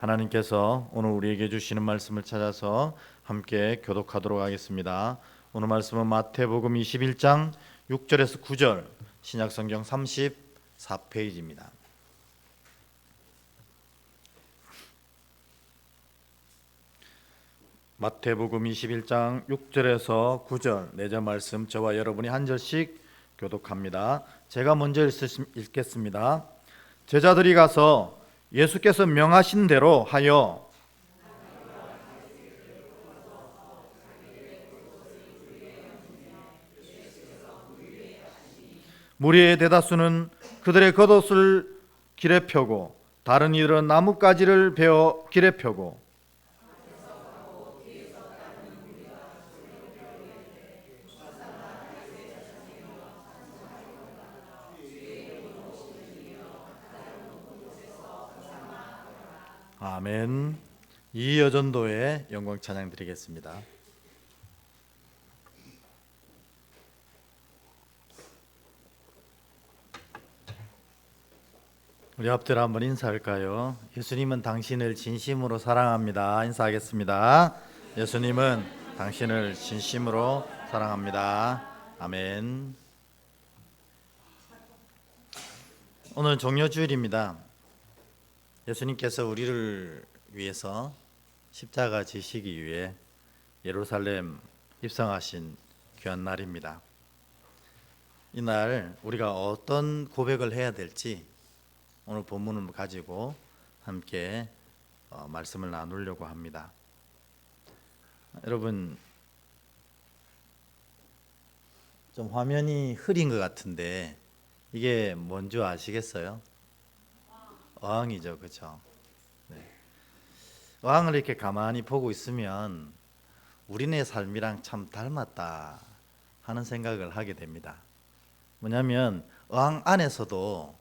하나님께서 오늘 우리에게 주시는 말씀을 찾아서 함께 교독하도록 하겠습니다. 오늘 말씀은 마태복음 21장 6절에서 9절, 신약성경 34페이지입니다. 마태복음 21장 6절에서 9절 4절 말씀 저와 여러분이 한 절씩 교독합니다. 제가 먼저 읽겠습니다. 제자들이 가서 예수께서 명하신 대로 하여 무리의 대다수는 그들의 겉옷을 길에 펴고 다른 이들은 나뭇가지를 베어 길에 펴고 아멘. 이 여전도의 영광 찬양 드리겠습니다. 우리 앞뒤로 한번 인사할까요? 예수님은 당신을 진심으로 사랑합니다. 인사하겠습니다. 예수님은 당신을 진심으로 사랑합니다. 아멘. 오늘 종려주일입니다. 예수님께서 우리를 위해서 십자가 지시기 위해 예루살렘 입성하신 귀한 날입니다. 이날 우리가 어떤 고백을 해야 될지 오늘 본문을 가지고 함께 말씀을 나누려고 합니다. 여러분, 좀 화면이 흐린 것 같은데 이게 뭔지 아시겠어요? 어항이죠, 그렇죠? 네. 어항을 이렇게 가만히 보고 있으면 우리네 삶이랑 참 닮았다 하는 생각을 하게 됩니다. 뭐냐면 어항 안에서도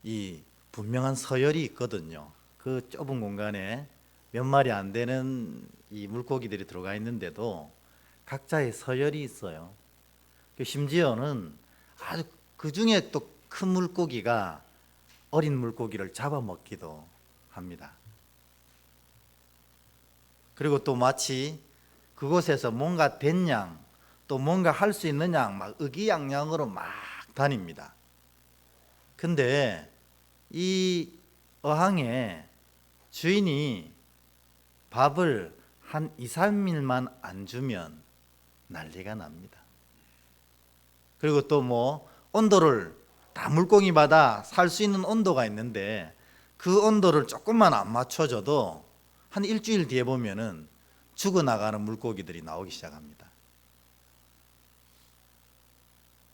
이 분명한 서열이 있거든요. 그 좁은 공간에 몇 마리 안 되는 이 물고기들이 들어가 있는데도 각자의 서열이 있어요. 심지어는 아주 그 중에 또 큰 물고기가 어린 물고기를 잡아먹기도 합니다. 그리고 또 마치 그곳에서 뭔가 된 양, 또 뭔가 할 수 있는 양 막 의기양양으로 막 다닙니다. 근데 이 어항에 주인이 밥을 한 2, 3일만 안 주면 난리가 납니다. 그리고 또 뭐 온도를 다 물고기마다 살 수 있는 온도가 있는데 그 온도를 조금만 안 맞춰줘도 한 일주일 뒤에 보면은 죽어나가는 물고기들이 나오기 시작합니다.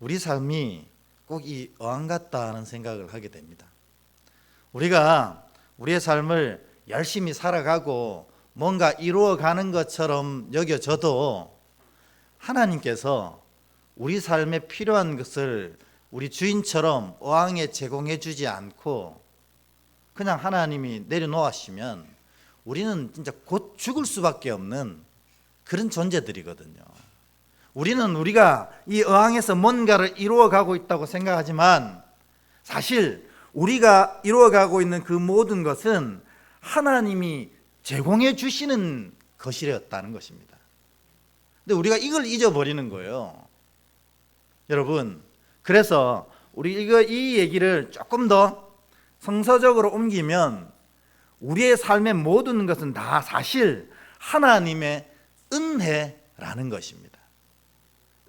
우리 삶이 꼭 이 어항 같다 하는 생각을 하게 됩니다. 우리가 우리의 삶을 열심히 살아가고 뭔가 이루어가는 것처럼 여겨져도 하나님께서 우리 삶에 필요한 것을 우리 주인처럼 어항에 제공해 주지 않고 그냥 하나님이 내려놓으시면 우리는 진짜 곧 죽을 수밖에 없는 그런 존재들이거든요. 우리가 이 어항에서 뭔가를 이루어가고 있다고 생각하지만 사실 우리가 이루어가고 있는 그 모든 것은 하나님이 제공해 주시는 것이었다는 것입니다. 근데 우리가 이걸 잊어버리는 거예요. 여러분, 그래서 우리 이 얘기를 조금 더 성서적으로 옮기면 우리의 삶의 모든 것은 다 사실 하나님의 은혜라는 것입니다.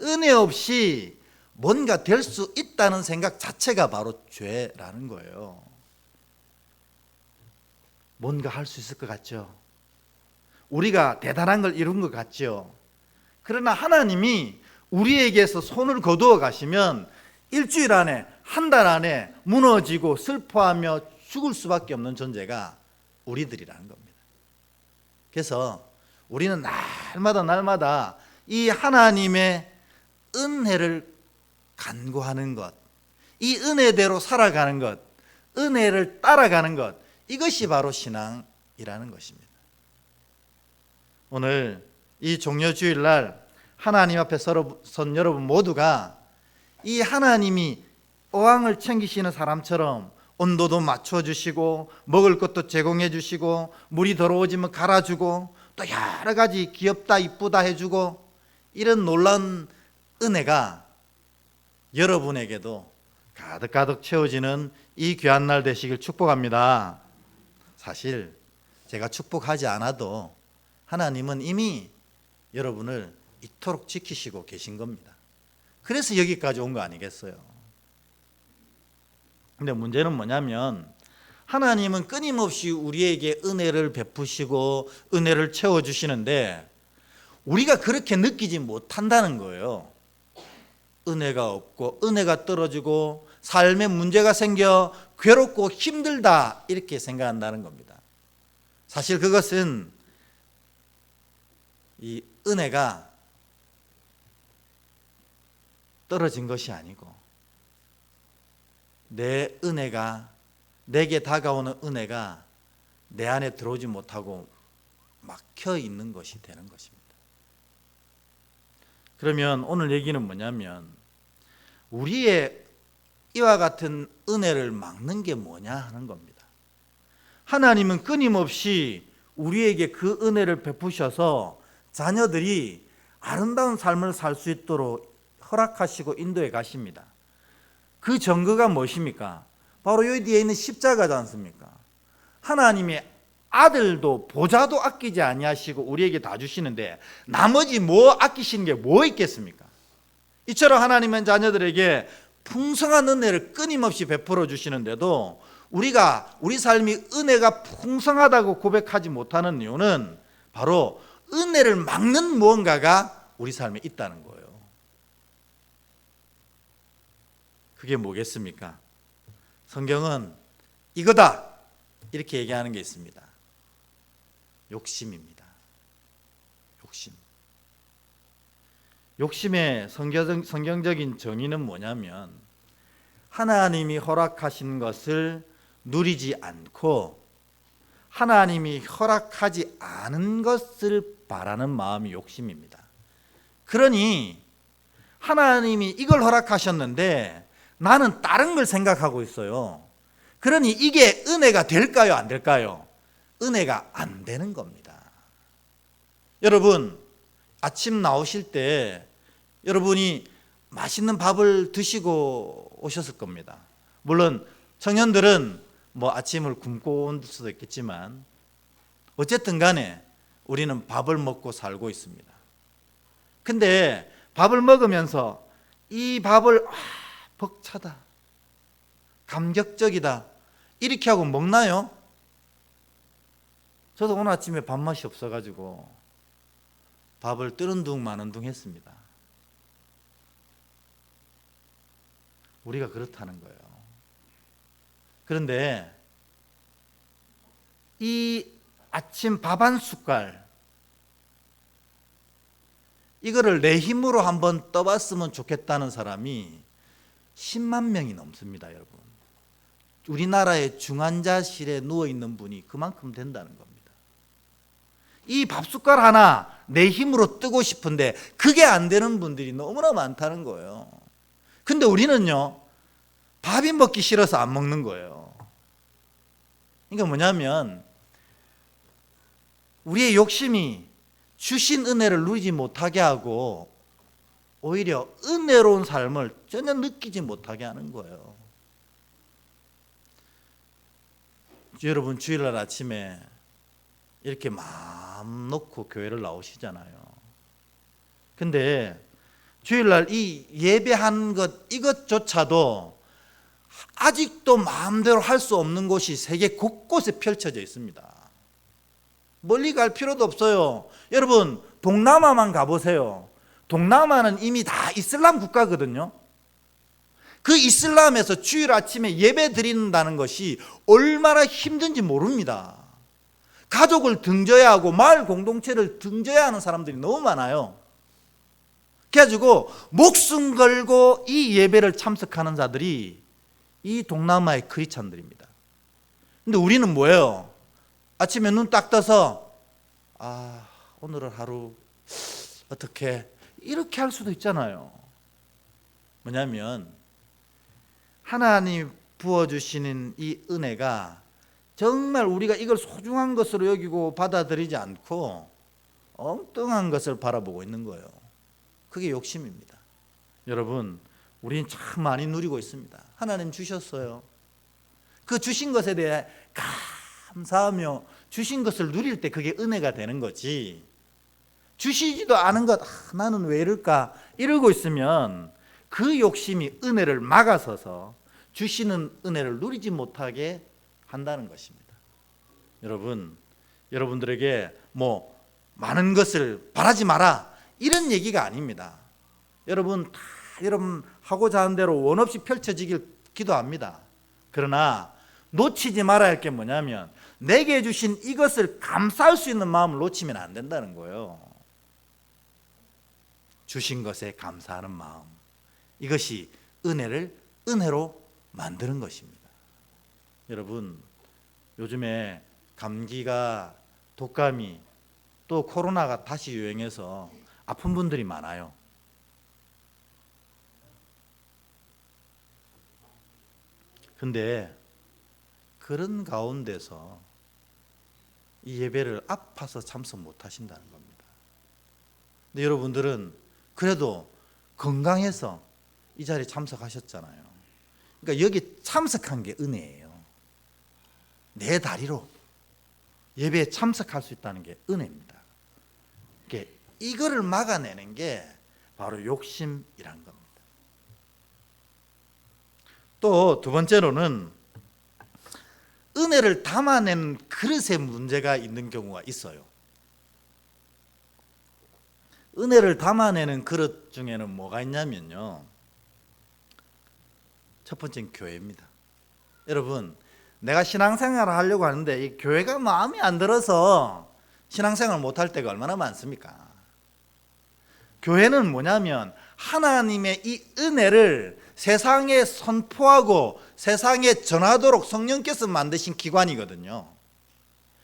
은혜 없이 뭔가 될 수 있다는 생각 자체가 바로 죄라는 거예요. 뭔가 할 수 있을 것 같죠? 우리가 대단한 걸 이룬 것 같죠? 그러나 하나님이 우리에게서 손을 거두어 가시면 일주일 안에, 한 달 안에 무너지고 슬퍼하며 죽을 수밖에 없는 존재가 우리들이라는 겁니다. 그래서 우리는 날마다 이 하나님의 은혜를 간구하는 것, 이 은혜대로 살아가는 것, 은혜를 따라가는 것, 이것이 바로 신앙이라는 것입니다. 오늘 이 종려주일날 하나님 앞에 선 여러분 모두가 이 하나님이 어항을 챙기시는 사람처럼 온도도 맞춰주시고 먹을 것도 제공해 주시고 물이 더러워지면 갈아주고 또 여러 가지 귀엽다 이쁘다 해주고 이런 놀라운 은혜가 여러분에게도 가득가득 채워지는 이 귀한 날 되시길 축복합니다. 사실 제가 축복하지 않아도 하나님은 이미 여러분을 이토록 지키시고 계신 겁니다. 그래서 여기까지 온 거 아니겠어요? 근데 문제는 뭐냐면 하나님은 끊임없이 우리에게 은혜를 베푸시고 은혜를 채워주시는데 우리가 그렇게 느끼지 못한다는 거예요. 은혜가 없고 은혜가 떨어지고 삶에 문제가 생겨 괴롭고 힘들다 이렇게 생각한다는 겁니다. 사실 그것은 이 은혜가 떨어진 것이 아니고 내 은혜가 내게 다가오는 은혜가 내 안에 들어오지 못하고 막혀 있는 것이 되는 것입니다. 그러면 오늘 얘기는 뭐냐면 우리의 이와 같은 은혜를 막는 게 뭐냐 하는 겁니다. 하나님은 끊임없이 우리에게 그 은혜를 베푸셔서 자녀들이 아름다운 삶을 살 수 있도록 허락하시고 인도해 가십니다. 그 증거가 무엇입니까? 바로 여기 뒤에 있는 십자가지 않습니까? 하나님이 아들도 보좌도 아끼지 아니하시고 우리에게 다 주시는데 나머지 뭐 아끼시는 게 뭐 있겠습니까? 이처럼 하나님은 자녀들에게 풍성한 은혜를 끊임없이 베풀어 주시는데도 우리가 우리 삶이 은혜가 풍성하다고 고백하지 못하는 이유는 바로 은혜를 막는 무언가가 우리 삶에 있다는 거예요. 그게 뭐겠습니까? 성경은 이거다 이렇게 얘기하는 게 있습니다. 욕심입니다. 욕심. 욕심의 성경적인 정의는 뭐냐면 하나님이 허락하신 것을 누리지 않고 하나님이 허락하지 않은 것을 바라는 마음이 욕심입니다. 그러니 하나님이 이걸 허락하셨는데 나는 다른 걸 생각하고 있어요. 그러니 이게 은혜가 될까요? 안 될까요? 은혜가 안 되는 겁니다. 여러분 아침 나오실 때 여러분이 맛있는 밥을 드시고 오셨을 겁니다. 물론 청년들은 뭐 아침을 굶고 온 수도 있겠지만 어쨌든 간에 우리는 밥을 먹고 살고 있습니다. 근데 밥을 먹으면서 이 밥을 벅차다, 감격적이다 이렇게 하고 먹나요? 저도 오늘 아침에 밥맛이 없어가지고 밥을 뜨는 둥 마는 둥 했습니다. 우리가 그렇다는 거예요. 그런데 이 아침 밥 한 숟갈 이거를 내 힘으로 한번 떠봤으면 좋겠다는 사람이 10만 명이 넘습니다, 여러분. 우리나라의 중환자실에 누워있는 분이 그만큼 된다는 겁니다. 이 밥숟갈 하나 내 힘으로 뜨고 싶은데 그게 안 되는 분들이 너무나 많다는 거예요. 근데 우리는요, 밥이 먹기 싫어서 안 먹는 거예요. 그러니까 뭐냐면 우리의 욕심이 주신 은혜를 누리지 못하게 하고 오히려 은혜로운 삶을 전혀 느끼지 못하게 하는 거예요. 여러분 주일날 아침에 이렇게 마음 놓고 교회를 나오시잖아요. 근데 주일날 이 예배한 것 이것조차도 아직도 마음대로 할 수 없는 곳이 세계 곳곳에 펼쳐져 있습니다. 멀리 갈 필요도 없어요. 여러분 동남아만 가보세요. 동남아는 이미 다 이슬람 국가거든요. 그 이슬람에서 주일 아침에 예배 드린다는 것이 얼마나 힘든지 모릅니다. 가족을 등져야 하고 마을 공동체를 등져야 하는 사람들이 너무 많아요. 그래가지고 목숨 걸고 이 예배를 참석하는 자들이 이 동남아의 크리스찬들입니다. 근데 우리는 뭐예요? 아침에 눈 딱 떠서 오늘은 하루 어떻게 이렇게 할 수도 있잖아요. 뭐냐면 하나님 부어주시는 이 은혜가 정말 우리가 이걸 소중한 것으로 여기고 받아들이지 않고 엉뚱한 것을 바라보고 있는 거예요. 그게 욕심입니다. 여러분, 우리는 참 많이 누리고 있습니다. 하나님 주셨어요. 그 주신 것에 대해 감사하며 주신 것을 누릴 때 그게 은혜가 되는 거지, 주시지도 않은 것 나는 왜 이럴까 이러고 있으면 그 욕심이 은혜를 막아서서 주시는 은혜를 누리지 못하게 한다는 것입니다. 여러분, 여러분들에게 뭐 많은 것을 바라지 마라 이런 얘기가 아닙니다. 여러분 다 여러분 하고자 하는 대로 원 없이 펼쳐지길 기도합니다. 그러나 놓치지 말아야 할 게 뭐냐면 내게 주신 이것을 감사할 수 있는 마음을 놓치면 안 된다는 거예요. 주신 것에 감사하는 마음, 이것이 은혜를 은혜로 만드는 것입니다. 여러분, 요즘에 감기가, 독감이, 또 코로나가 다시 유행해서 아픈 분들이 많아요. 근데 그런 가운데서 이 예배를 아파서 참석 못 하신다는 겁니다. 근데 여러분들은 그래도 건강해서 이 자리에 참석하셨잖아요. 그러니까 여기 참석한 게 은혜예요. 내 다리로 예배에 참석할 수 있다는 게 은혜입니다. 이거를 막아내는 게 바로 욕심이란 겁니다. 또 두 번째로는 은혜를 담아내는 그릇에 문제가 있는 경우가 있어요. 은혜를 담아내는 그릇 중에는 뭐가 있냐면요, 첫 번째는 교회입니다. 여러분, 내가 신앙생활을 하려고 하는데 이 교회가 마음에 안 들어서 신앙생활을 못할 때가 얼마나 많습니까? 교회는 뭐냐면 하나님의 이 은혜를 세상에 선포하고 세상에 전하도록 성령께서 만드신 기관이거든요.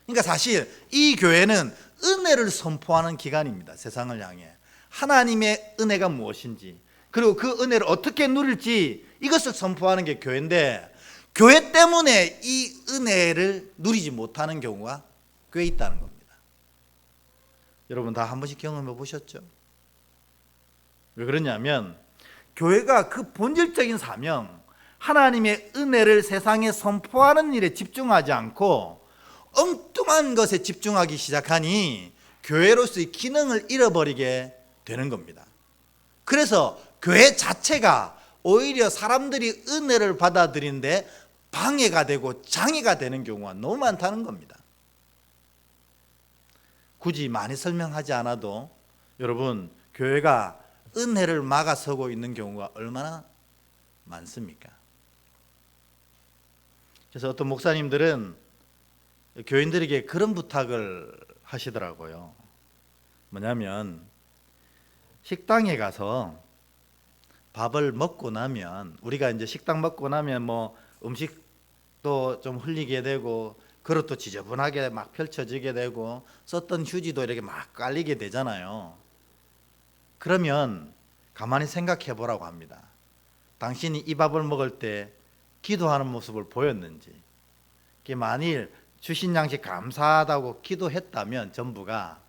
그러니까 사실 이 교회는 은혜를 선포하는 기관입니다. 세상을 향해 하나님의 은혜가 무엇인지, 그리고 그 은혜를 어떻게 누릴지 이것을 선포하는 게 교회인데, 교회 때문에 이 은혜를 누리지 못하는 경우가 꽤 있다는 겁니다. 여러분 다 한 번씩 경험해 보셨죠? 왜 그러냐면 교회가 그 본질적인 사명, 하나님의 은혜를 세상에 선포하는 일에 집중하지 않고 엉뚱한 것에 집중하기 시작하니 교회로서의 기능을 잃어버리게 되는 겁니다. 그래서 교회 자체가 오히려 사람들이 은혜를 받아들이는데 방해가 되고 장애가 되는 경우가 너무 많다는 겁니다. 굳이 많이 설명하지 않아도 여러분, 교회가 은혜를 막아서고 있는 경우가 얼마나 많습니까? 그래서 어떤 목사님들은 교인들에게 그런 부탁을 하시더라고요. 뭐냐면 식당에 가서 밥을 먹고 나면, 우리가 이제 식당 먹고 나면 뭐 음식도 좀 흘리게 되고 그릇도 지저분하게 막 펼쳐지게 되고 썼던 휴지도 이렇게 막 깔리게 되잖아요. 그러면 가만히 생각해 보라고 합니다. 당신이 이 밥을 먹을 때 기도하는 모습을 보였는지, 만일 주신 양식 감사하다고 기도했다면 전부가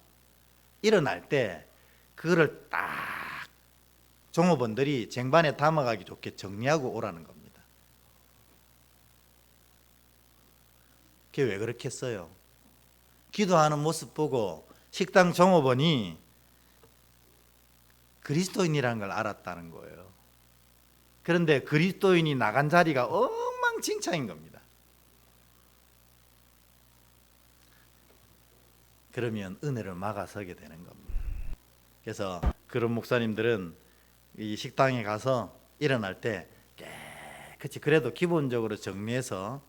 일어날 때 그거를 딱 종업원들이 쟁반에 담아가기 좋게 정리하고 오라는 겁니다. 그게 왜 그렇게 했어요? 기도하는 모습 보고 식당 종업원이 그리스도인이라는 걸 알았다는 거예요. 그런데 그리스도인이 나간 자리가 엉망진창인 겁니다. 그러면 은혜를 막아서게 되는 겁니다. 그래서 그런 목사님들은 이 식당에 가서 일어날 때 깨끗이, 그래도 기본적으로 정리해서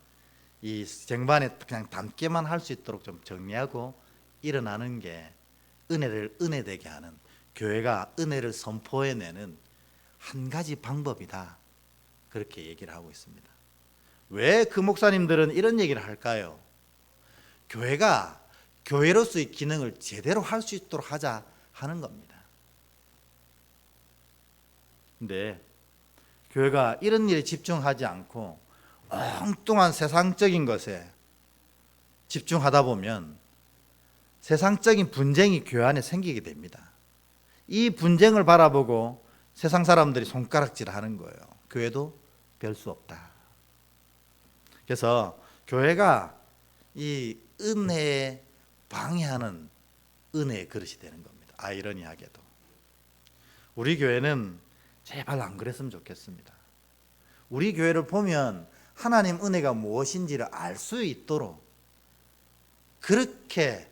이 쟁반에 그냥 담게만 할 수 있도록 좀 정리하고 일어나는 게 은혜를 은혜되게 하는, 교회가 은혜를 선포해내는 한 가지 방법이다, 그렇게 얘기를 하고 있습니다. 왜 그 목사님들은 이런 얘기를 할까요? 교회가 교회로서의 기능을 제대로 할 수 있도록 하자 하는 겁니다. 근데 교회가 이런 일에 집중하지 않고 엉뚱한 세상적인 것에 집중하다 보면 세상적인 분쟁이 교회 안에 생기게 됩니다. 이 분쟁을 바라보고 세상 사람들이 손가락질하는 거예요. 교회도 별 수 없다. 그래서 교회가 이 은혜에 방해하는 은혜의 그릇이 되는 겁니다. 아이러니하게도 우리 교회는 제발 안 그랬으면 좋겠습니다. 우리 교회를 보면 하나님 은혜가 무엇인지를 알 수 있도록 그렇게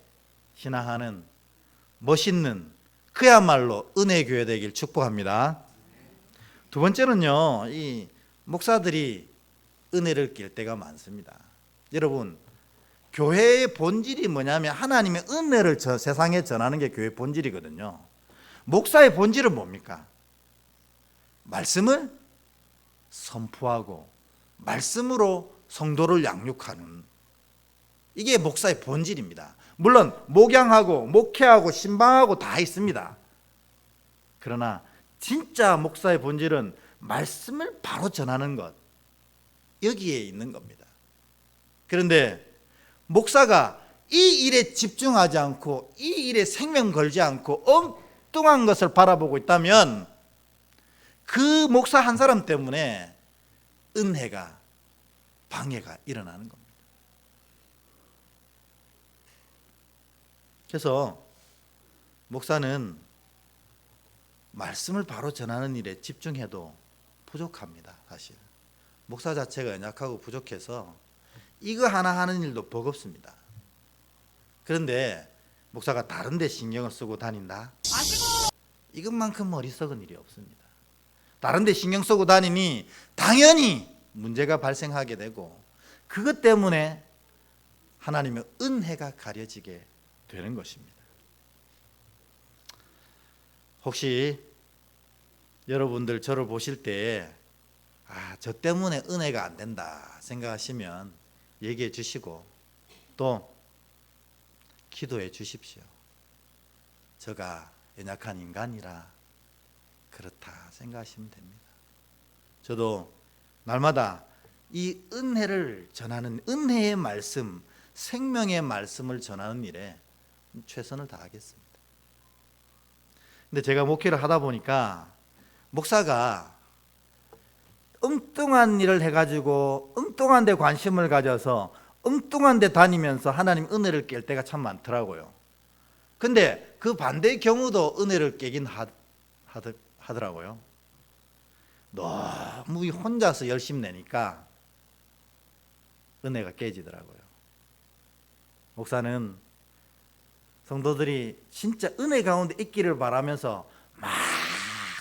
신앙하는 멋있는 그야말로 은혜 교회 되길 축복합니다. 두 번째는요, 이 목사들이 은혜를 낄 때가 많습니다. 여러분, 교회의 본질이 뭐냐면 하나님의 은혜를 세상에 전하는 게 교회의 본질이거든요. 목사의 본질은 뭡니까? 말씀을 선포하고 말씀으로 성도를 양육하는, 이게 목사의 본질입니다. 물론 목양하고 목회하고 신방하고 다 있습니다. 그러나 진짜 목사의 본질은 말씀을 바로 전하는 것, 여기에 있는 겁니다. 그런데 목사가 이 일에 집중하지 않고 이 일에 생명 걸지 않고 엉뚱한 것을 바라보고 있다면 그 목사 한 사람 때문에 은혜가 방해가 일어나는 겁니다. 그래서 목사는 말씀을 바로 전하는 일에 집중해도 부족합니다. 사실 목사 자체가 연약하고 부족해서 이거 하나 하는 일도 버겁습니다. 그런데 목사가 다른 데 신경을 쓰고 다닌다? 이것만큼 어리석은 일이 없습니다. 다른 데 신경 쓰고 다니니 당연히 문제가 발생하게 되고 그것 때문에 하나님의 은혜가 가려지게 되는 것입니다. 혹시 여러분들 저를 보실 때 저 때문에 은혜가 안 된다 생각하시면 얘기해 주시고 또 기도해 주십시오. 제가 연약한 인간이라 그렇다 생각하시면 됩니다. 저도 날마다 이 은혜를 전하는, 은혜의 말씀, 생명의 말씀을 전하는 일에 최선을 다하겠습니다. 근데 제가 목회를 하다 보니까 목사가 엉뚱한 일을 해가지고 엉뚱한 데 관심을 가져서 엉뚱한 데 다니면서 하나님 은혜를 깰 때가 참 많더라고요. 근데 그 반대의 경우도 은혜를 깨긴 하더라고요. 너무 혼자서 열심히 내니까 은혜가 깨지더라고요. 목사는 성도들이 진짜 은혜 가운데 있기를 바라면서 막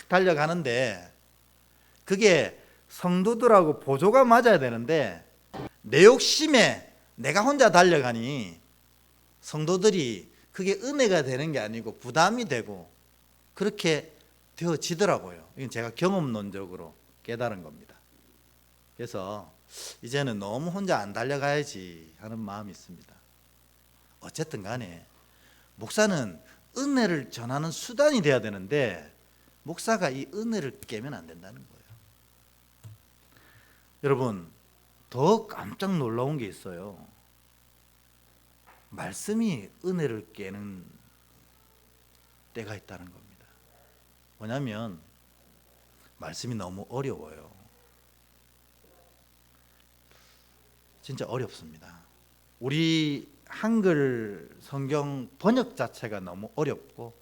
달려가는데 그게 성도들하고 보조가 맞아야 되는데 내 욕심에 내가 혼자 달려가니 성도들이 그게 은혜가 되는 게 아니고 부담이 되고 그렇게 되어지더라고요. 이건 제가 경험론적으로 깨달은 겁니다. 그래서 이제는 너무 혼자 안 달려가야지 하는 마음이 있습니다. 어쨌든 간에 목사는 은혜를 전하는 수단이 돼야 되는데 목사가 이 은혜를 깨면 안 된다는 거예요. 여러분, 더 깜짝 놀라운 게 있어요. 말씀이 은혜를 깨는 때가 있다는 겁니다. 뭐냐면 말씀이 너무 어려워요. 진짜 어렵습니다. 우리 한글 성경 번역 자체가 너무 어렵고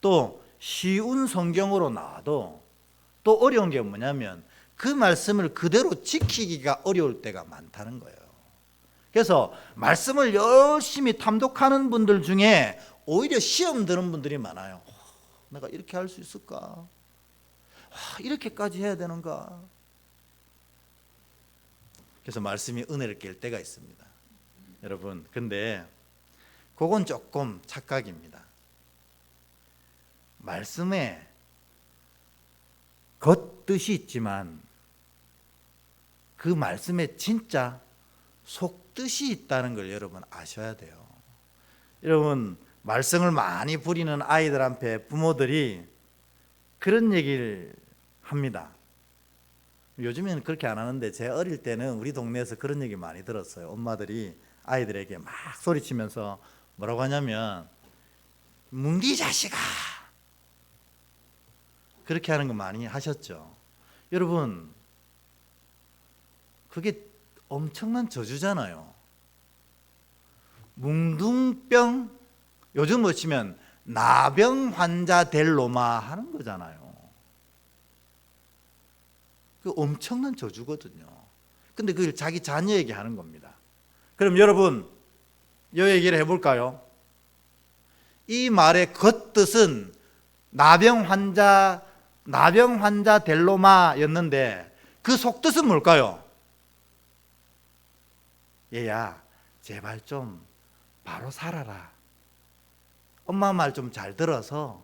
또 쉬운 성경으로 나와도 또 어려운 게 뭐냐면 그 말씀을 그대로 지키기가 어려울 때가 많다는 거예요. 그래서 말씀을 열심히 탐독하는 분들 중에 오히려 시험 드는 분들이 많아요. 내가 이렇게 할 수 있을까? 이렇게까지 해야 되는가? 그래서 말씀이 은혜를 깰 때가 있습니다. 여러분, 근데 그건 조금 착각입니다. 말씀에 겉뜻이 있지만 그 말씀에 진짜 속뜻이 있다는 걸 여러분 아셔야 돼요. 여러분, 말썽을 많이 부리는 아이들 앞에 부모들이 그런 얘기를 합니다. 요즘에는 그렇게 안 하는데 제 어릴 때는 우리 동네에서 그런 얘기 많이 들었어요. 엄마들이 아이들에게 막 소리치면서 뭐라고 하냐면 뭉디 자식아, 그렇게 하는 거 많이 하셨죠. 여러분, 그게 엄청난 저주잖아요. 뭉둥병, 요즘 뭐 치면 나병 환자 될 놈아 하는 거잖아요. 그 엄청난 저주거든요. 근데 그걸 자기 자녀에게 하는 겁니다. 그럼 여러분, 이 얘기를 해볼까요? 이 말의 겉뜻은 나병 환자 델로마였는데 그 속뜻은 뭘까요? 얘야, 제발 좀 바로 살아라. 엄마 말 좀 잘 들어서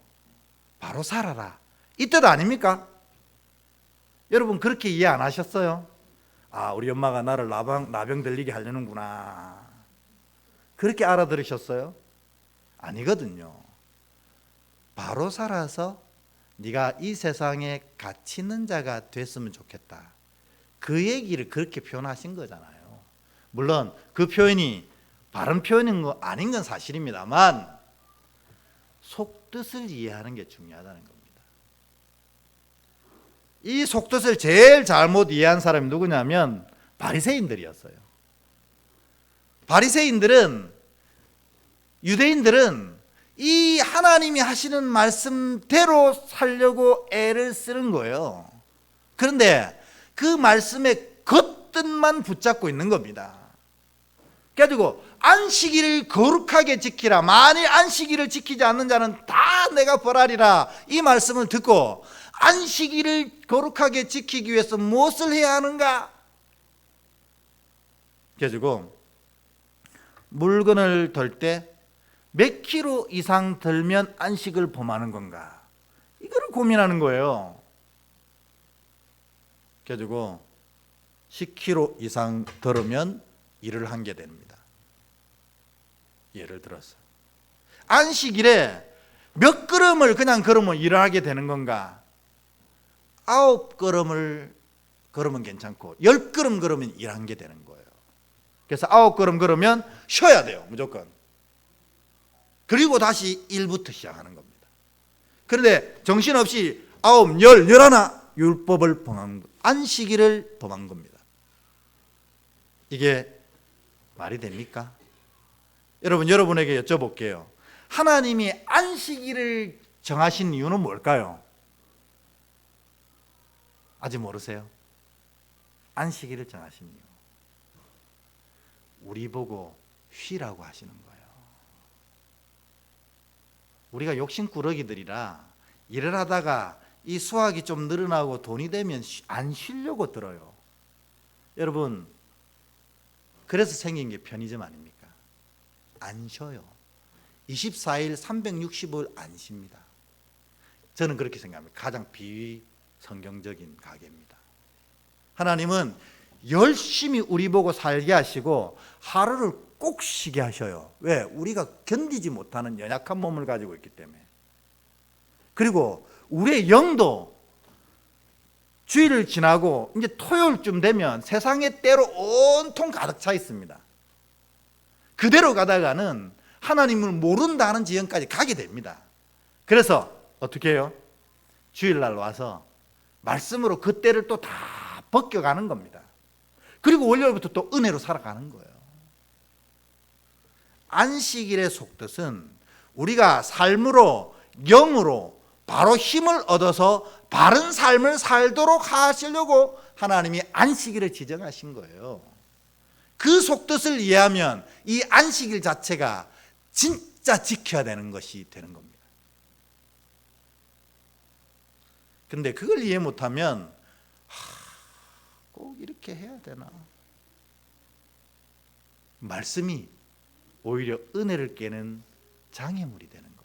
바로 살아라. 이 뜻 아닙니까? 여러분, 그렇게 이해 안 하셨어요? 아, 우리 엄마가 나를 나병 들리게 하려는구나, 그렇게 알아들으셨어요? 아니거든요. 바로 살아서 네가 이 세상에 가치 있는 자가 됐으면 좋겠다, 그 얘기를 그렇게 표현하신 거잖아요. 물론 그 표현이 바른 표현인 거 아닌 건 사실입니다만 속뜻을 이해하는 게 중요하다는 겁니다. 이 속뜻을 제일 잘못 이해한 사람이 누구냐면 바리새인들이었어요. 바리새인들은, 유대인들은 이 하나님이 하시는 말씀대로 살려고 애를 쓰는 거예요. 그런데 그 말씀의 겉뜻만 붙잡고 있는 겁니다. 그래가지고 안식일을 거룩하게 지키라, 만일 안식일을 지키지 않는 자는 다 내가 벌하리라, 이 말씀을 듣고 안식일을 거룩하게 지키기 위해서 무엇을 해야 하는가? 그래가지고 물건을 덜 때 몇 킬로 이상 들면 안식을 범하는 건가, 이거를 고민하는 거예요. 그래가지고 10킬로 이상 들으면 일을 한 게 됩니다. 예를 들어서 안식일에 몇 걸음을 그냥 걸으면 일을 하게 되는 건가, 9걸음을 걸으면 괜찮고 10걸음 걸으면 일한 게 되는 거예요. 그래서 9걸음 걸으면 쉬어야 돼요, 무조건. 그리고 다시 1부터 시작하는 겁니다. 그런데 정신없이 9, 10, 11 율법을 범한, 안식일을 범한 겁니다. 이게 말이 됩니까? 여러분에게 여쭤볼게요. 하나님이 안식일을 정하신 이유는 뭘까요? 아직 모르세요? 안식일을 정하신 이유, 우리 보고 쉬라고 하시는 거예요. 우리가 욕심꾸러기들이라 일을 하다가 이 수확이 좀 늘어나고 돈이 되면 안 쉬려고 들어요. 여러분, 그래서 생긴 게 편의점 아닙니까? 안 쉬어요. 24일 365일 안 쉽니다. 저는 그렇게 생각합니다. 가장 비성경적인 가계입니다. 하나님은 열심히 우리 보고 살게 하시고 하루를 꼭 쉬게 하셔요. 왜? 우리가 견디지 못하는 연약한 몸을 가지고 있기 때문에. 그리고 우리의 영도 주일을 지나고 이제 토요일쯤 되면 세상의 때로 온통 가득 차 있습니다. 그대로 가다가는 하나님을 모른다는 지경까지 가게 됩니다. 그래서 어떻게 해요? 주일날 와서 말씀으로 그 때를 또 다 벗겨가는 겁니다. 그리고 월요일부터 또 은혜로 살아가는 거예요. 안식일의 속뜻은 우리가 삶으로, 영으로 바로 힘을 얻어서 바른 삶을 살도록 하시려고 하나님이 안식일을 지정하신 거예요. 그 속뜻을 이해하면 이 안식일 자체가 진짜 지켜야 되는 것이 되는 겁니다. 근데 그걸 이해 못하면 꼭 이렇게 해야 되나? 말씀이 오히려 은혜를 깨는 장애물이 되는 겁니다.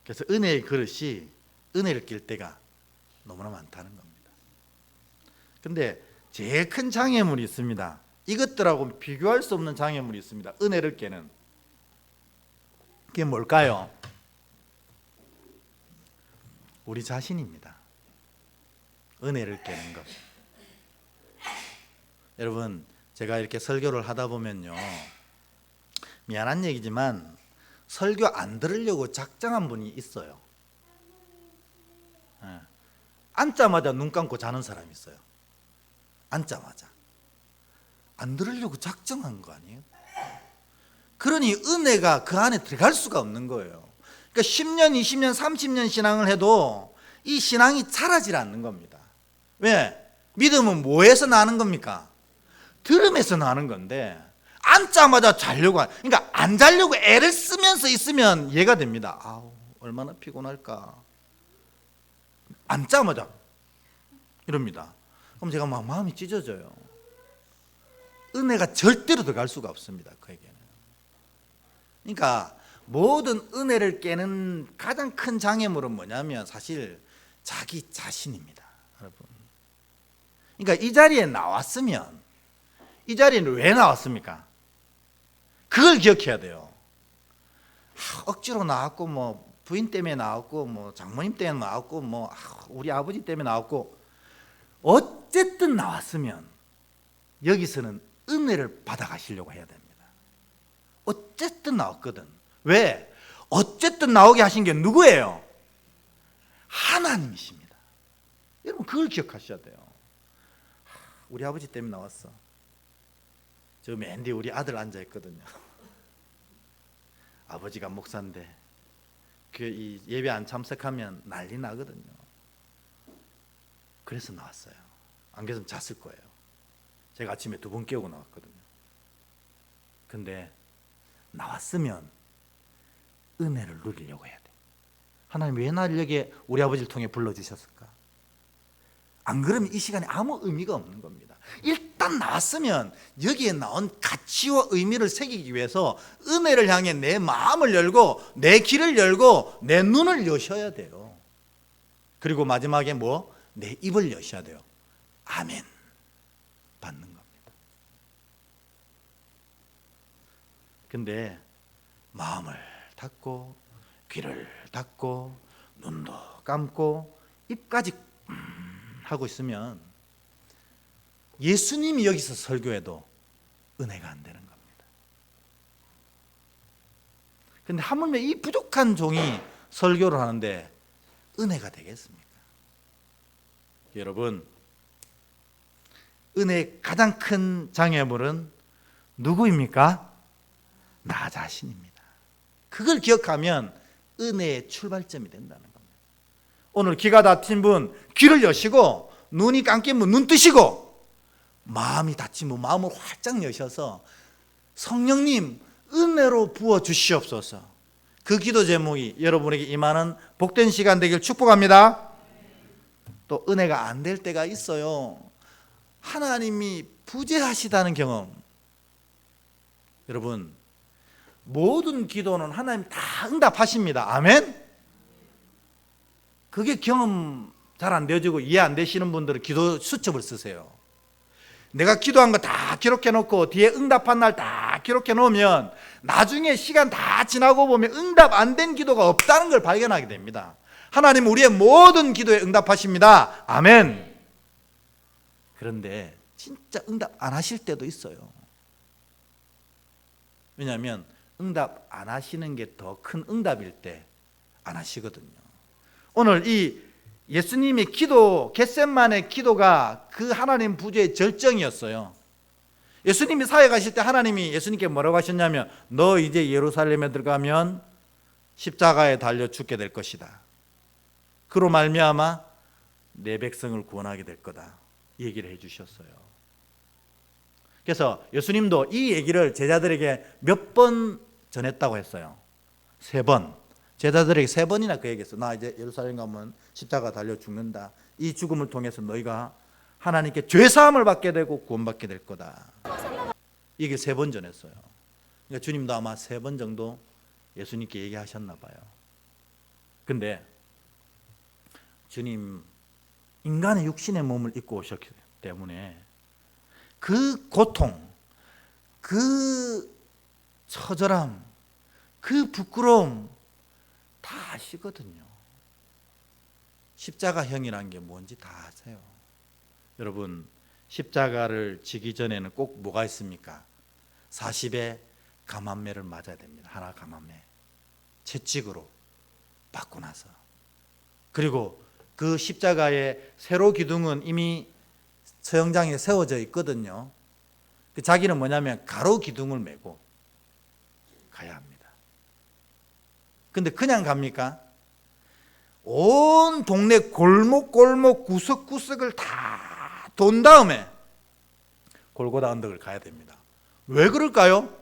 그래서 은혜의 그릇이 은혜를 깰 때가 너무나 많다는 겁니다. 근데 제일 큰 장애물이 있습니다. 이것들하고 비교할 수 없는 장애물이 있습니다. 은혜를 깨는. 그게 뭘까요? 우리 자신입니다. 은혜를 깨는 것. 여러분, 제가 이렇게 설교를 하다 보면요, 미안한 얘기지만 설교 안 들으려고 작정한 분이 있어요. 앉자마자 눈 감고 자는 사람이 있어요. 앉자마자. 안 들으려고 작정한 거 아니에요? 그러니 은혜가 그 안에 들어갈 수가 없는 거예요. 그러니까 10년, 20년, 30년 신앙을 해도 이 신앙이 자라질 않는 겁니다. 왜? 믿음은 뭐에서 나는 겁니까? 들음에서 나는 건데 앉자마자 자려고 그러니까 안 자려고 애를 쓰면서 있으면 이해가 됩니다. 아우, 얼마나 피곤할까. 앉자마자 이럽니다. 그럼 제가 막 마음이 찢어져요. 은혜가 절대로 들어갈 수가 없습니다. 그에게는. 그러니까 모든 은혜를 깨는 가장 큰 장애물은 뭐냐면 사실 자기 자신입니다. 여러분. 그러니까 이 자리에 나왔으면 이 자리에는 왜 나왔습니까? 그걸 기억해야 돼요. 억지로 나왔고 뭐 부인 때문에 나왔고 뭐 장모님 때문에 나왔고 뭐 우리 아버지 때문에 나왔고 어쨌든 나왔으면 여기서는 은혜를 받아가시려고 해야 됩니다. 어쨌든 나왔거든. 왜? 어쨌든 나오게 하신 게 누구예요? 하나님이십니다. 여러분 그걸 기억하셔야 돼요. 우리 아버지 때문에 나왔어. 저 맨 뒤에 우리 아들 앉아있거든요. 아버지가 목사인데 이 예배 안 참석하면 난리 나거든요. 그래서 나왔어요. 안 그랬으면 잤을 거예요. 제가 아침에 2번 깨우고 나왔거든요. 근데 나왔으면 은혜를 누리려고 해야 돼. 하나님 왜 나를 여기에 우리 아버지를 통해 불러주셨을까? 안 그러면 이 시간에 아무 의미가 없는 겁니다. 일단 나왔으면 여기에 나온 가치와 의미를 새기기 위해서 은혜를 향해 내 마음을 열고 내 길을 열고 내 눈을 여셔야 돼요. 그리고 마지막에 뭐? 내 입을 여셔야 돼요. 아멘 받는 겁니다. 근데 마음을 닫고 귀를 닫고 눈도 감고 입까지 하고 있으면 예수님이 여기서 설교해도 은혜가 안 되는 겁니다. 근데 하물며 이 부족한 종이 설교를 하는데 은혜가 되겠습니까? 여러분, 은혜의 가장 큰 장애물은 누구입니까? 나 자신입니다. 그걸 기억하면 은혜의 출발점이 된다는 겁니다. 오늘 귀가 닫힌 분 귀를 여시고 눈이 감긴 분 눈 뜨시고 마음이 닫힌 분 마음을 활짝 여셔서 성령님 은혜로 부어 주시옵소서. 그 기도 제목이 여러분에게 임하는 복된 시간 되길 축복합니다. 또 은혜가 안 될 때가 있어요. 하나님이 부재하시다는 경험. 여러분 모든 기도는 하나님 다 응답하십니다. 아멘. 그게 경험 잘 안 되어지고 이해 안 되시는 분들은 기도 수첩을 쓰세요. 내가 기도한 거 다 기록해 놓고 뒤에 응답한 날 다 기록해 놓으면 나중에 시간 다 지나고 보면 응답 안 된 기도가 없다는 걸 발견하게 됩니다. 하나님 우리의 모든 기도에 응답하십니다. 아멘. 그런데 진짜 응답 안 하실 때도 있어요. 왜냐하면 응답 안 하시는 게 더 큰 응답일 때 안 하시거든요. 오늘 이 예수님의 기도, 겟셋만의 기도가 그 하나님 부재의 절정이었어요. 예수님이 사역하실 때 하나님이 예수님께 뭐라고 하셨냐면 너 이제 예루살렘에 들어가면 십자가에 달려 죽게 될 것이다. 그로 말미암아 내 백성을 구원하게 될 거다. 이 얘기를 해주셨어요. 그래서 예수님도 이 얘기를 제자들에게 몇 번 전했다고 했어요. 3번. 제자들에게 3번이나 그 얘기했어. 나 이제 예루살렘 가면 십자가 달려 죽는다. 이 죽음을 통해서 너희가 하나님께 죄사함을 받게 되고 구원받게 될 거다. 이게 3번 전했어요. 그러니까 주님도 아마 3번 정도 예수님께 얘기하셨나 봐요. 근데 주님 인간의 육신의 몸을 입고 오셨기 때문에 그 고통, 그 처절함, 그 부끄러움 다 아시거든요. 십자가형이라는 게 뭔지 다 아세요? 여러분, 십자가를 지기 전에는 꼭 뭐가 있습니까? 40의 감암매를 맞아야 됩니다. 하나 감암매 채찍으로 받고 나서, 그리고 그 십자가의 세로 기둥은 이미 서형장에 세워져 있거든요. 자기는 뭐냐면 가로 기둥을 메고 가야 합니다. 근데 그냥 갑니까? 온 동네 골목골목 구석구석을 다 돈 다음에 골고다 언덕을 가야 됩니다. 왜 그럴까요?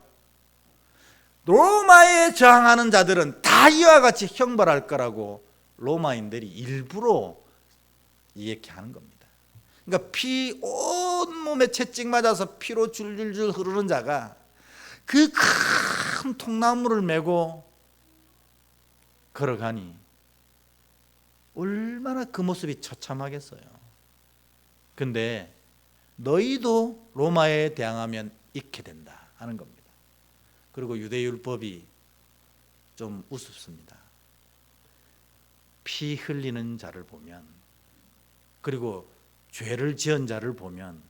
로마에 저항하는 자들은 다 이와 같이 형벌할 거라고 로마인들이 일부러 이렇게 하는 겁니다. 그러니까 피 온몸에 채찍 맞아서 피로 줄줄줄 흐르는 자가 그 큰 통나무를 메고 걸어가니 얼마나 그 모습이 처참하겠어요. 근데 너희도 로마에 대항하면 잃게 된다 하는 겁니다. 그리고 유대율법이 좀 우습습니다. 피 흘리는 자를 보면, 그리고 죄를 지은 자를 보면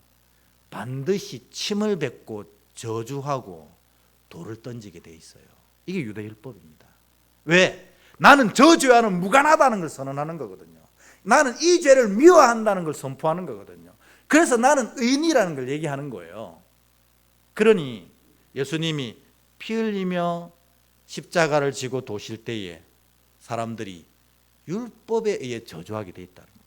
반드시 침을 뱉고 저주하고 돌을 던지게 돼 있어요. 이게 유대율법입니다. 왜? 나는 저 죄와는 무관하다는 걸 선언하는 거거든요. 나는 이 죄를 미워한다는 걸 선포하는 거거든요. 그래서 나는 의인이라는 걸 얘기하는 거예요. 그러니 예수님이 피 흘리며 십자가를 지고 도실 때에 사람들이 율법에 의해 저주하게 돼 있다는 거예요.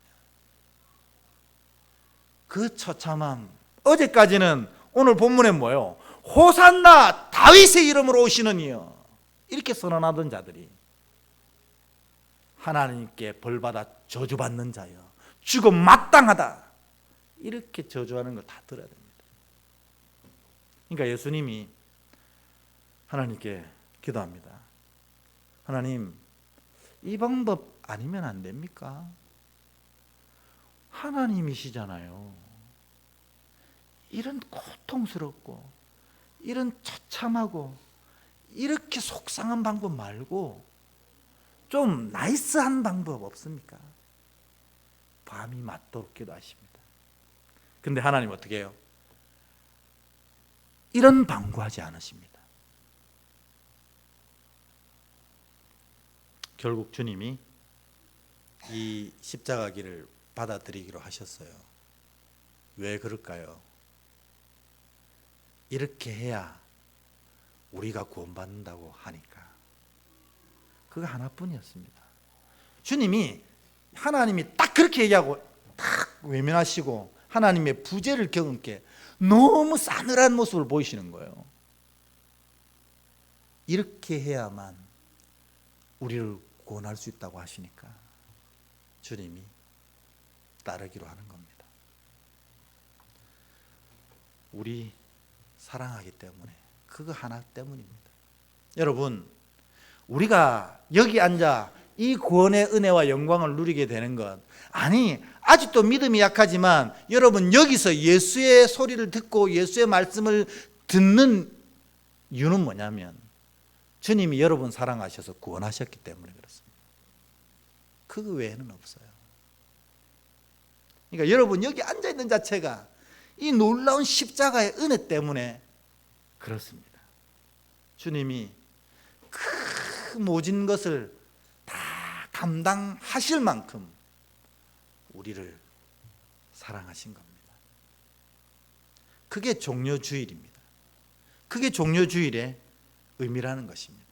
그 처참함. 어제까지는 오늘 본문에 뭐예요? 호산나 다윗의 이름으로 오시는 이여, 이렇게 선언하던 자들이 하나님께 벌받아 저주받는 자여, 죽음 마땅하다, 이렇게 저주하는 걸 다 들어야 됩니다. 그러니까 예수님이 하나님께 기도합니다. 하나님, 이 방법 아니면 안 됩니까? 하나님이시잖아요. 이런 고통스럽고 이런 처참하고 이렇게 속상한 방법 말고 좀 나이스한 방법 없습니까? 밤이 맞도록 기도하십니다. 근데 하나님 어떻게 해요? 이런 방구하지 않으십니다. 결국 주님이 이 십자가 길을 받아들이기로 하셨어요. 왜 그럴까요? 이렇게 해야 우리가 구원받는다고 하니까. 그거 하나뿐이었습니다. 주님이, 하나님이 딱 그렇게 얘기하고 딱 외면하시고 하나님의 부재를 경험케 너무 싸늘한 모습을 보이시는 거예요. 이렇게 해야만 우리를 구원할 수 있다고 하시니까 주님이 따르기로 하는 겁니다. 우리 사랑하기 때문에, 그거 하나 때문입니다. 여러분, 우리가 여기 앉아 이 구원의 은혜와 영광을 누리게 되는 것, 아니 아직도 믿음이 약하지만 여러분 여기서 예수의 소리를 듣고 예수의 말씀을 듣는 이유는 뭐냐면 주님이 여러분 사랑하셔서 구원하셨기 때문에 그렇습니다. 그 외에는 없어요. 그러니까 여러분 여기 앉아있는 자체가 이 놀라운 십자가의 은혜 때문에 그렇습니다. 주님이 그 모진 것을 다 감당하실 만큼 우리를 사랑하신 겁니다. 그게 종려주일입니다. 그게 종려주일의 의미라는 것입니다.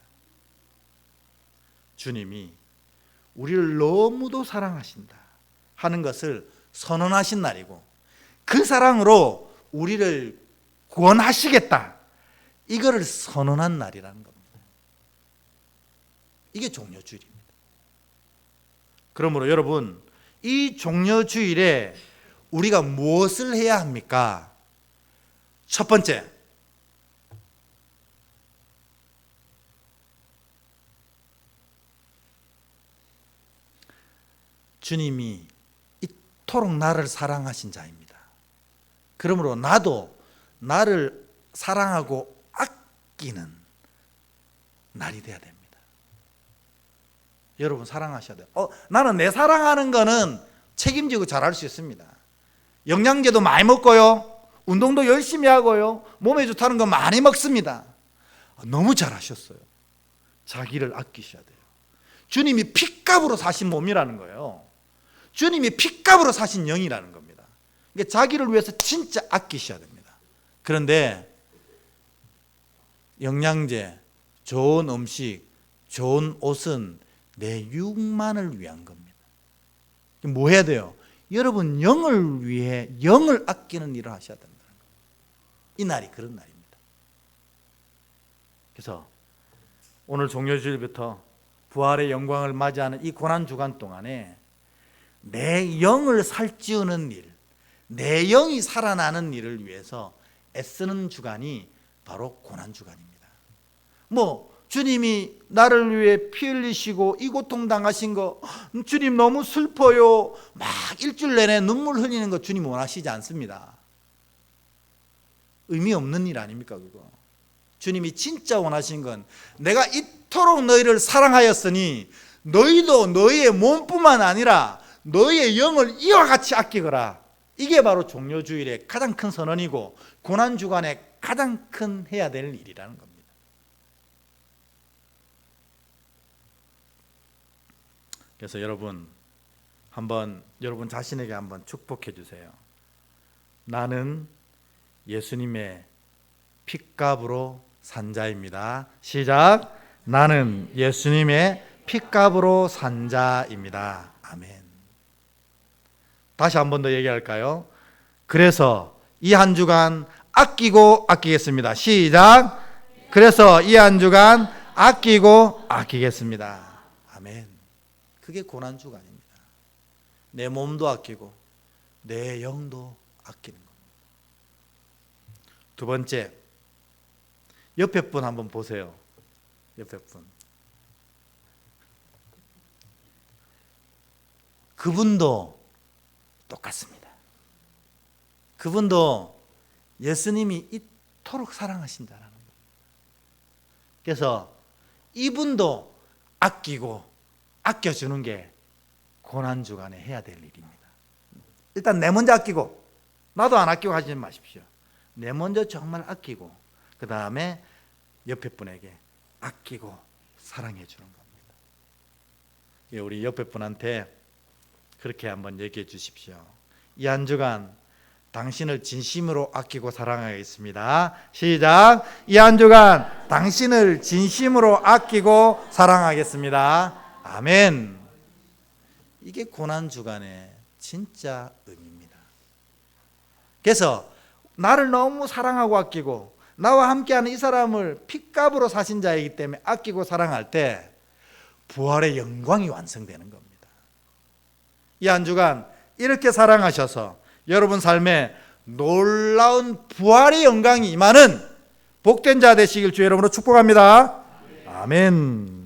주님이 우리를 너무도 사랑하신다 하는 것을 선언하신 날이고, 그 사랑으로 우리를 구원하시겠다, 이거를 선언한 날이라는 겁니다. 이게 종려주일입니다. 그러므로 여러분, 이 종려주일에 우리가 무엇을 해야 합니까? 첫 번째, 주님이 이토록 나를 사랑하신 자입니다. 그러므로 나도 나를 사랑하고 아끼는 날이 되어야 됩니다. 여러분 사랑하셔야 돼요. 나는 내 사랑하는 거는 책임지고 잘할 수 있습니다. 영양제도 많이 먹고요. 운동도 열심히 하고요. 몸에 좋다는 거 많이 먹습니다. 너무 잘하셨어요. 자기를 아끼셔야 돼요. 주님이 핏값으로 사신 몸이라는 거예요. 주님이 핏값으로 사신 영이라는 겁니다. 그러니까 자기를 위해서 진짜 아끼셔야 됩니다. 그런데 영양제, 좋은 음식, 좋은 옷은 내 육만을 위한 겁니다. 뭐 해야 돼요? 여러분 영을 위해 영을 아끼는 일을 하셔야 된다는 거예요. 이 날이 그런 날입니다. 그래서 오늘 종료주일부터 부활의 영광을 맞이하는 이 고난주간 동안에 내 영을 살찌우는 일, 내 영이 살아나는 일을 위해서 애쓰는 주간이 바로 고난주간입니다. 주님이 나를 위해 피 흘리시고 이 고통 당하신 거 주님 너무 슬퍼요. 막 일주일 내내 눈물 흘리는 거 주님 원하시지 않습니다. 의미 없는 일 아닙니까 그거? 주님이 진짜 원하신 건 내가 이토록 너희를 사랑하였으니 너희도 너희의 몸뿐만 아니라 너희의 영을 이와 같이 아끼거라. 이게 바로 종료주일의 가장 큰 선언이고 고난주간의 가장 큰 해야 될 일이라는 겁니다. 그래서 여러분 자신에게 한번 축복해 주세요. 나는 예수님의 핏값으로 산 자입니다. 시작. 나는 예수님의 핏값으로 산 자입니다. 아멘. 다시 한 번 더 얘기할까요? 그래서 이 한 주간 아끼고 아끼겠습니다. 시작. 그래서 이 한 주간 아끼고 아끼겠습니다. 아멘. 그게 고난주간입니다. 내 몸도 아끼고 내 영도 아끼는 겁니다. 두 번째, 옆에 분 한번 보세요. 옆에 분. 그분도 똑같습니다. 그분도 예수님이 이토록 사랑하신다는 거예요. 그래서 이분도 아끼고 아껴주는 게 고난주간에 해야 될 일입니다. 일단 내 먼저 아끼고, 나도 안 아끼고 하지 마십시오. 내 먼저 정말 아끼고 그 다음에 옆에 분에게 아끼고 사랑해 주는 겁니다. 우리 옆에 분한테 그렇게 한번 얘기해 주십시오. 이 한 주간 당신을 진심으로 아끼고 사랑하겠습니다. 시작. 이 한 주간 당신을 진심으로 아끼고 사랑하겠습니다. 아멘. 이게 고난주간의 진짜 의미입니다. 그래서 나를 너무 사랑하고 아끼고 나와 함께하는 이 사람을 핏값으로 사신 자이기 때문에 아끼고 사랑할 때 부활의 영광이 완성되는 겁니다. 이 한 주간 이렇게 사랑하셔서 여러분 삶에 놀라운 부활의 영광이 임하는 복된 자 되시길 주의 이름으로 축복합니다. 아멘.